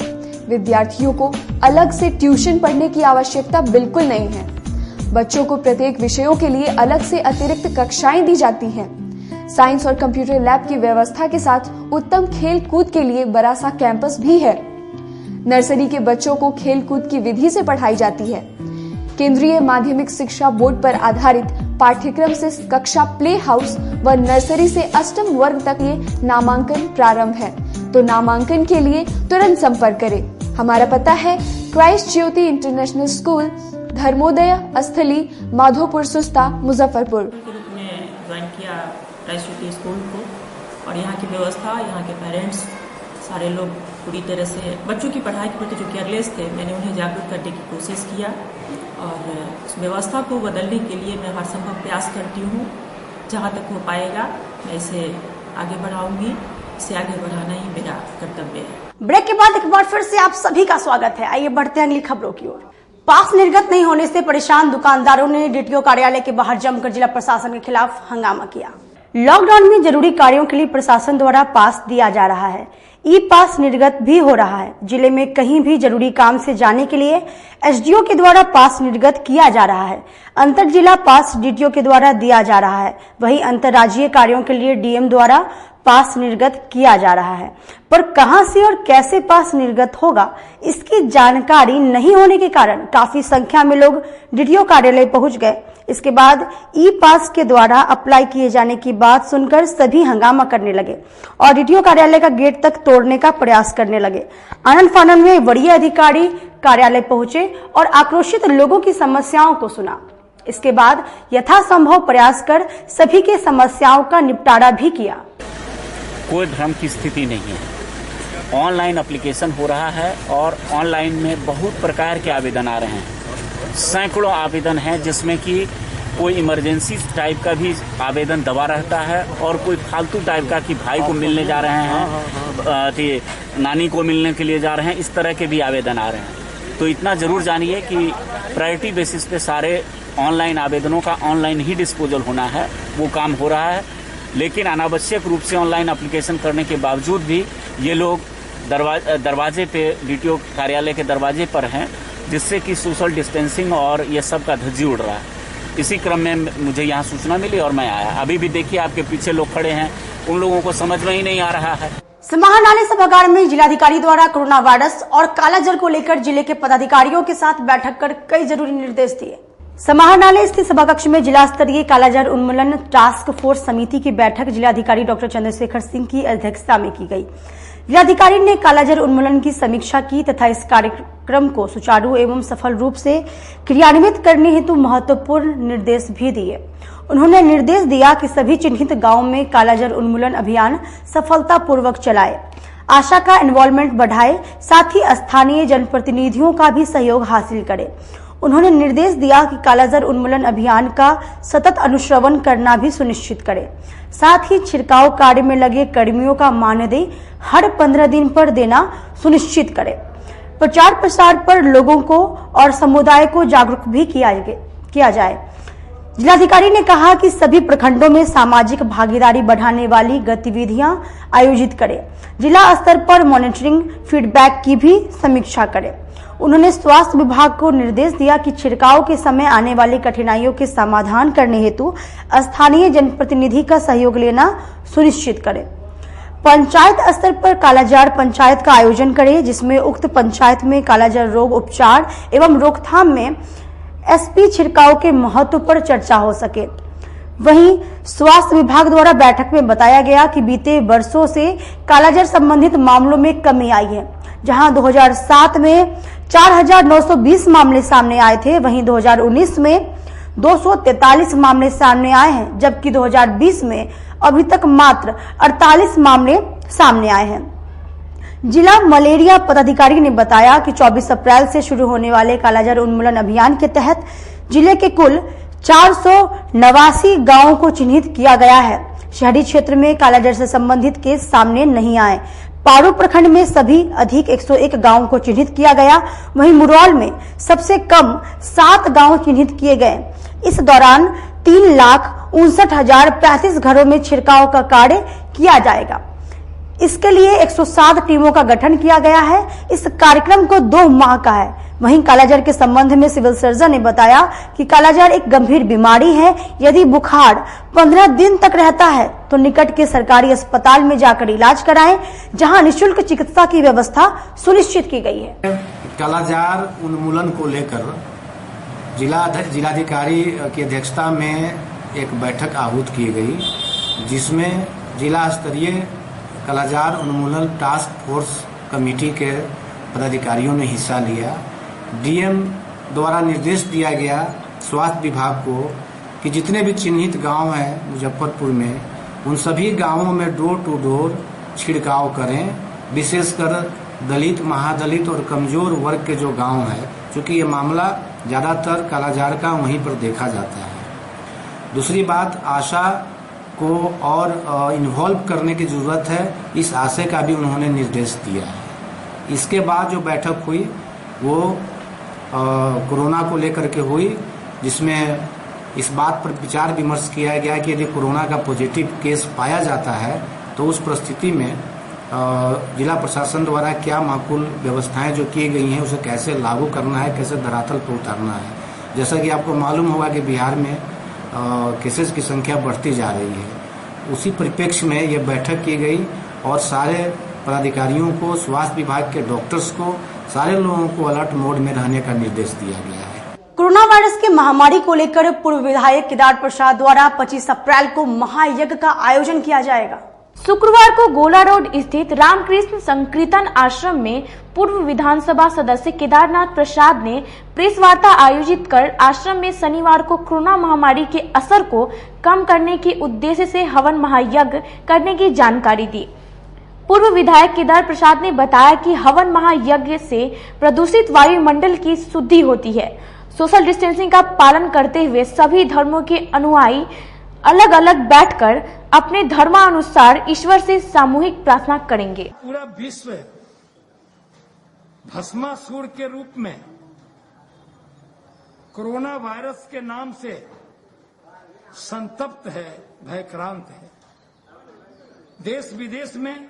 विद्यार्थियों को अलग से ट्यूशन पढ़ने की आवश्यकता बिल्कुल नहीं है। बच्चों को प्रत्येक विषयों के लिए अलग से अतिरिक्त कक्षाएं दी जाती हैं। साइंस और कंप्यूटर लैब की व्यवस्था के साथ उत्तम खेल कूद के लिए बड़ा सा कैंपस भी है। नर्सरी के बच्चों को खेल कूद की विधि से पढ़ाई जाती है। केंद्रीय माध्यमिक शिक्षा बोर्ड पर आधारित पाठ्यक्रम से कक्षा प्ले हाउस व नर्सरी से अष्टम वर्ग तक ये नामांकन प्रारंभ है। तो नामांकन के लिए तुरंत संपर्क करें। हमारा पता है Christ Jyoti international school, Dharmodaya स्थली, माधोपुर सुस्ता, मुजफ्फरपुर। ज्वाइन किया क्राइस्ट ज्योति स्कूल को और यहाँ की व्यवस्था, यहाँ के पेरेंट्स सारे लोग पूरी तरह से बच्चों की पढ़ाई के प्रति जो केयरलेस थे, मैंने उन्हें जागरूक करने की कोशिश किया और उस व्यवस्था को बदलने के लिए मैं हर संभव प्रयास करती हूँ। जहाँ तक हो पाएगा मैं इसे आगे बढ़ाऊंगी। इसे आगे बढ़ाना ही मेरा कर्तव्य है। ब्रेक के बाद एक बार फिर से आप सभी का स्वागत है। आइए बढ़ते हैं अगली खबरों की ओर। पास निर्गत नहीं होने से परेशान दुकानदारों ने DTO कार्यालय के बाहर जमकर जिला प्रशासन के खिलाफ हंगामा किया। लॉकडाउन में जरूरी कार्यों के लिए प्रशासन द्वारा पास दिया जा रहा है। ई पास निर्गत भी हो रहा है। जिले में कहीं भी जरूरी काम से जाने के लिए SDO के द्वारा पास निर्गत किया जा रहा है। अंतर जिला पास DTO के द्वारा दिया जा रहा है। वहीं अंतर्राज्यीय कार्यों के लिए DM द्वारा पास निर्गत किया जा रहा है। पर कहां से और कैसे पास निर्गत होगा, इसकी जानकारी नहीं होने के कारण काफी संख्या में लोग DTO कार्यालय पहुंच गए। इसके बाद ई पास के द्वारा अप्लाई किए जाने की बात सुनकर सभी हंगामा करने लगे और DTO कार्यालय का गेट तक तोड़ने का प्रयास करने लगे। आनंद फानन में वरीय अधिकारी कार्यालय पहुंचे और आक्रोशित लोगों की समस्याओं को सुना। इसके बाद यथासंभव प्रयास कर सभी के समस्याओं का निपटारा भी किया। कोई भ्रम की स्थिति नहीं है। ऑनलाइन एप्लीकेशन हो रहा है और ऑनलाइन में बहुत प्रकार के आवेदन आ रहे हैं। सैकड़ों आवेदन हैं जिसमें कि कोई इमरजेंसी टाइप का भी आवेदन दबा रहता है और कोई फालतू टाइप का कि भाई को मिलने जा रहे हैं, नानी को मिलने के लिए जा रहे हैं, इस तरह के भी आवेदन आ रहे हैं। तो इतना जरूर जानिए कि प्रायोरिटी बेसिस पे सारे ऑनलाइन आवेदनों का ऑनलाइन ही डिस्पोजल होना है, वो काम हो रहा है। लेकिन अनावश्यक रूप से ऑनलाइन एप्लीकेशन करने के बावजूद भी ये लोग दरवाजे पे डीटीओ कार्यालय के दरवाजे पर हैं, जिससे कि सोशल डिस्टेंसिंग और ये सब का धज्जी उड़ रहा है। इसी क्रम में मुझे यहाँ सूचना मिली और मैं आया। अभी भी देखिए आपके पीछे लोग खड़े हैं, उन लोगों को समझ में ही नहीं आ रहा है। समाहरणालय सभागार में जिलाधिकारी द्वारा कोरोना वायरस और कालाजार को लेकर जिले के पदाधिकारियों के साथ बैठक कर कई जरूरी निर्देश दिए। समाहरणालय स्थित सभाकक्ष में जिला स्तरीय कालाजार उन्मूलन टास्क फोर्स समिति की बैठक जिलाधिकारी डॉक्टर चंद्रशेखर सिंह की अध्यक्षता में की गई। जिलाधिकारी ने कालाजार उन्मूलन की समीक्षा की तथा इस कार्यक्रम को सुचारू एवं सफल रूप से क्रियान्वित करने हेतु महत्वपूर्ण निर्देश भी दिए। उन्होंने निर्देश दिया कि सभी चिन्हित गांवों में कालाजार उन्मूलन अभियान सफलतापूर्वक चलाए, आशा का इन्वॉल्वमेंट बढ़ाए, साथ ही स्थानीय जनप्रतिनिधियों का भी सहयोग हासिल करे। उन्होंने निर्देश दिया कि कालाजार उन्मूलन अभियान का सतत अनुश्रवण करना भी सुनिश्चित करे, साथ ही छिड़काव कार्य में लगे कर्मियों का मानदेय हर 15 दिन पर देना सुनिश्चित करे। प्रचार प्रसार पर लोगों को और समुदाय को जागरूक भी किया जाए। जिलाधिकारी ने कहा कि सभी प्रखंडों में सामाजिक भागीदारी बढ़ाने वाली गतिविधियां आयोजित करें, जिला स्तर पर मॉनिटरिंग फीडबैक की भी समीक्षा करें। उन्होंने स्वास्थ्य विभाग को निर्देश दिया कि छिड़काव के समय आने वाली कठिनाइयों के समाधान करने हेतु स्थानीय जनप्रतिनिधि का सहयोग लेना सुनिश्चित करें। पंचायत स्तर पर कालाजार पंचायत का आयोजन करें, जिसमें उक्त पंचायत में कालाजार रोग उपचार एवं रोकथाम में एसपी छिड़काव के महत्व पर चर्चा हो सके। वहीं स्वास्थ्य विभाग द्वारा बैठक में बताया गया कि बीते वर्षों से कालाजार संबंधित मामलों में कमी आई है। जहां 2007 में 4,920 मामले सामने आए थे, वहीं 2019 में 243 मामले सामने आए हैं, जबकि 2020 में अभी तक मात्र 48 मामले सामने आए हैं। जिला मलेरिया पदाधिकारी ने बताया कि 24 अप्रैल से शुरू होने वाले कालाजार उन्मूलन अभियान के तहत जिले के कुल 489 गांवों को चिन्हित किया गया है। शहरी क्षेत्र में कालाजार से संबंधित केस सामने नहीं आए। पारू प्रखंड में सभी अधिक 101 गांवों को चिन्हित किया गया। वहीं मुरौल में सबसे कम 7 गांव चिन्हित किए गए। इस दौरान 3,59,035 घरों में छिड़काव का कार्य किया जाएगा। इसके लिए 107 टीमों का गठन किया गया है। इस कार्यक्रम को 2 माह का है। वहीं कालाजार के संबंध में सिविल सर्जन ने बताया कि कालाजार एक गंभीर बीमारी है। यदि बुखार 15 दिन तक रहता है तो निकट के सरकारी अस्पताल में जाकर इलाज कराएं, जहां निःशुल्क चिकित्सा की व्यवस्था सुनिश्चित की गई है। कालाजार उन्मूलन को लेकर जिलाधिकारी की अध्यक्षता में एक बैठक आहूत की गई, जिसमें जिला स्तरीय कालाजार उन्मूलन टास्क फोर्स कमेटी के पदाधिकारियों ने हिस्सा लिया। डीएम द्वारा निर्देश दिया गया स्वास्थ्य विभाग को कि जितने भी चिन्हित गांव हैं मुजफ्फरपुर में, उन सभी गांवों में डोर टू डोर छिड़काव करें। विशेषकर दलित, महादलित और कमजोर वर्ग के जो गांव हैं, चूँकि ये मामला ज़्यादातर कालाजार का वहीं पर देखा जाता है। दूसरी बात, आशा को और इन्वॉल्व करने की ज़रूरत है, इस आशय का भी उन्होंने निर्देश दिया है। इसके बाद जो बैठक हुई वो कोरोना को लेकर के हुई, जिसमें इस बात पर विचार विमर्श किया गया कि यदि कोरोना का पॉजिटिव केस पाया जाता है तो उस परिस्थिति में जिला प्रशासन द्वारा क्या माकूल व्यवस्थाएं जो की गई हैं उसे कैसे लागू करना है, कैसे धरातल पर उतारना है। जैसा कि आपको मालूम होगा कि बिहार में केसेस की संख्या बढ़ती जा रही है। उसी परिप्रेक्ष्य में ये बैठक की गई और सारे पदाधिकारियों को, स्वास्थ्य विभाग के डॉक्टर्स को, सारे लोगों को अलर्ट मोड में रहने का निर्देश दिया गया है। कोरोना वायरस की महामारी को लेकर पूर्व विधायक केदार प्रसाद द्वारा 25 अप्रैल को महायज्ञ का आयोजन किया जाएगा। शुक्रवार को गोला रोड स्थित रामकृष्ण संकीर्तन आश्रम में पूर्व विधानसभा सदस्य केदारनाथ प्रसाद ने प्रेस वार्ता आयोजित कर आश्रम में शनिवार को कोरोना महामारी के असर को कम करने के उद्देश्य से हवन महायज्ञ करने की जानकारी दी। पूर्व विधायक केदार प्रसाद ने बताया कि हवन महायज्ञ से प्रदूषित वायुमंडल की शुद्धि होती है। सोशल डिस्टेंसिंग का पालन करते हुए सभी धर्मों के अनुयायी अलग अलग बैठकर अपने धर्मानुसार ईश्वर से सामूहिक प्रार्थना करेंगे। पूरा विश्व भस्मासुर के रूप में कोरोना वायरस के नाम से संतप्त है, भयक्रांत है। देश विदेश में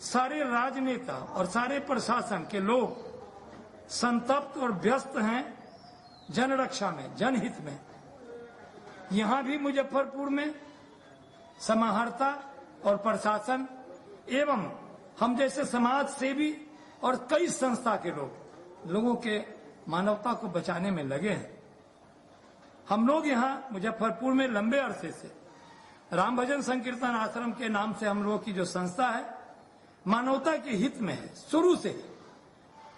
सारे राजनेता और सारे प्रशासन के लोग संतप्त और व्यस्त हैं जनरक्षा में, जनहित में। यहां भी मुजफ्फरपुर में समाहर्ता और प्रशासन एवं हम जैसे समाज सेवी और कई संस्था के लोगों के मानवता को बचाने में लगे हैं। हम लोग यहाँ मुजफ्फरपुर में लंबे अरसे से राम भजन संकीर्तन आश्रम के नाम से हम लोगों की जो संस्था है मानवता के हित में है शुरू से।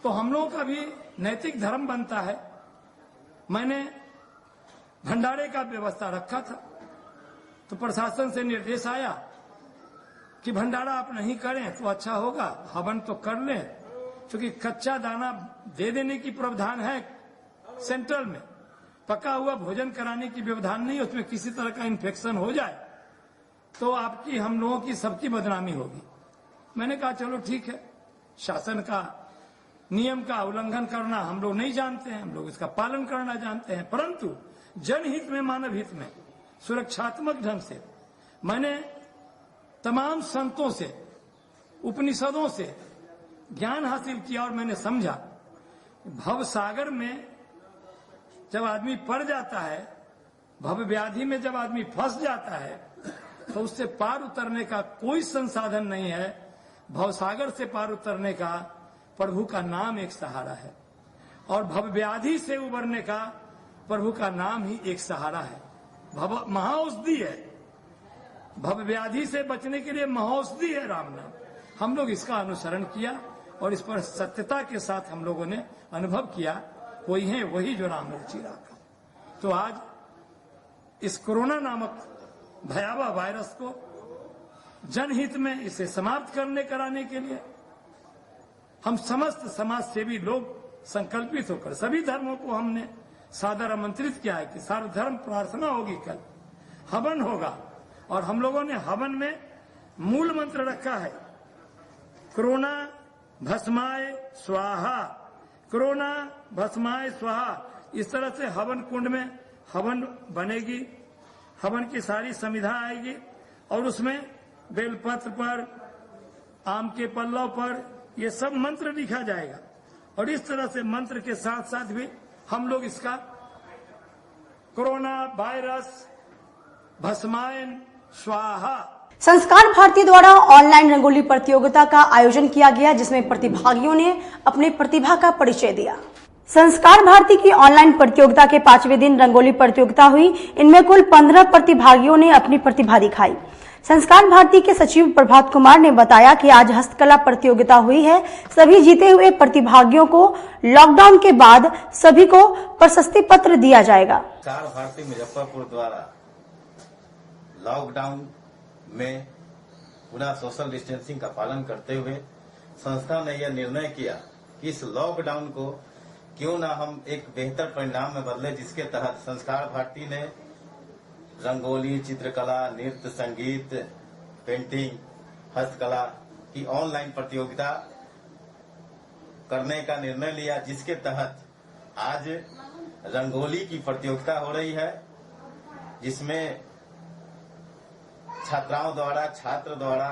तो हम लोगों का भी नैतिक धर्म बनता है। मैंने भंडारे का व्यवस्था रखा था तो प्रशासन से निर्देश आया कि भंडारा आप नहीं करें तो अच्छा होगा, हवन तो कर लें, क्योंकि कच्चा दाना दे देने की प्रावधान है सेंट्रल में, पका हुआ भोजन कराने की व्यवधान नहीं, उसमें किसी तरह का इन्फेक्शन हो जाए तो आपकी, हम लोगों की, सबकी बदनामी होगी। मैंने कहा चलो ठीक है, शासन का नियम का उल्लंघन करना हम लोग नहीं जानते हैं, हम लोग इसका पालन करना जानते हैं, परंतु जनहित में, मानव हित में, सुरक्षात्मक ढंग से मैंने तमाम संतों से, उपनिषदों से ज्ञान हासिल किया और मैंने समझा भव सागर में जब आदमी पड़ जाता है, भव व्याधि में जब आदमी फंस जाता है तो उससे पार उतरने का कोई संसाधन नहीं है। भव सागर से पार उतरने का प्रभु का नाम एक सहारा है और भव व्याधि से उबरने का प्रभु का नाम ही एक सहारा है। भव महाऔषधि है, भव व्याधि से बचने के लिए महाऔषधि है राम नाम। हम लोग इसका अनुसरण किया और इस पर सत्यता के साथ हम लोगों ने अनुभव किया, कोई है वही जो राम रुचि रखा। तो आज इस कोरोना नामक भयावह वायरस को जनहित में इसे समाप्त करने कराने के लिए हम समस्त समाज सेवी लोग संकल्पित होकर सभी धर्मों को हमने सादर आमंत्रित किया है कि सर्वधर्म प्रार्थना होगी, कल हवन होगा और हम लोगों ने हवन में मूल मंत्र रखा है कोरोना भस्माय स्वाहा, कोरोना भस्माय स्वाहा। इस तरह से हवन कुंड में हवन बनेगी, हवन की सारी संविधा आएगी और उसमें बेलपत्र पर, आम के पल्लव पर ये सब मंत्र लिखा जाएगा और इस तरह से मंत्र के साथ साथ भी हम लोग इसका कोरोना वायरस भस्मायन स्वाहा। संस्कार भारती द्वारा ऑनलाइन रंगोली प्रतियोगिता का आयोजन किया गया, जिसमें प्रतिभागियों ने अपने प्रतिभा का परिचय दिया। संस्कार भारती की ऑनलाइन प्रतियोगिता के 5वें दिन रंगोली प्रतियोगिता हुई। इनमें कुल 15 प्रतिभागियों ने अपनी प्रतिभा दिखाई। संस्कार भारती के सचिव प्रभात कुमार ने बताया कि आज हस्तकला प्रतियोगिता हुई है। सभी जीते हुए प्रतिभागियों को लॉकडाउन के बाद सभी को प्रशस्ति पत्र दिया जाएगा। संस्कार भारती मुजफ्फरपुर द्वारा लॉकडाउन में पुनः सोशल डिस्टेंसिंग का पालन करते हुए संस्था ने यह निर्णय किया कि इस लॉकडाउन को क्यों ना हम एक बेहतर परिणाम में बदले, जिसके तहत संस्कार भारती ने रंगोली, चित्रकला, नृत्य, संगीत, पेंटिंग, हस्तकला की ऑनलाइन प्रतियोगिता करने का निर्णय लिया, जिसके तहत आज रंगोली की प्रतियोगिता हो रही है, जिसमें छात्राओं द्वारा, छात्र द्वारा,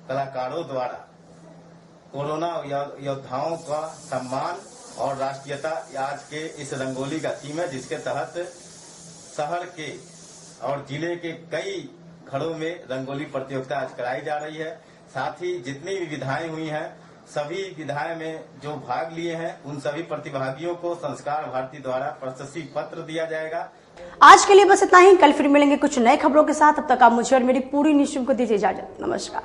कलाकारों द्वारा कोरोना योद्धाओं का सम्मान और राष्ट्रीयता आज के इस रंगोली का थीम है, जिसके तहत शहर के और जिले के कई घरों में रंगोली प्रतियोगिता आज कराई जा रही है। साथ ही जितनी भी विधाएं हुई हैं, सभी विधाएं में जो भाग लिए हैं उन सभी प्रतिभागियों को संस्कार भारती द्वारा प्रशस्ति पत्र दिया जाएगा आज के लिए बस इतना ही। कल फिर मिलेंगे कुछ नए खबरों के साथ। तब तक आप मुझे और मेरी पूरी न्यूज़ टीम को दीजिए इजाजत। नमस्कार।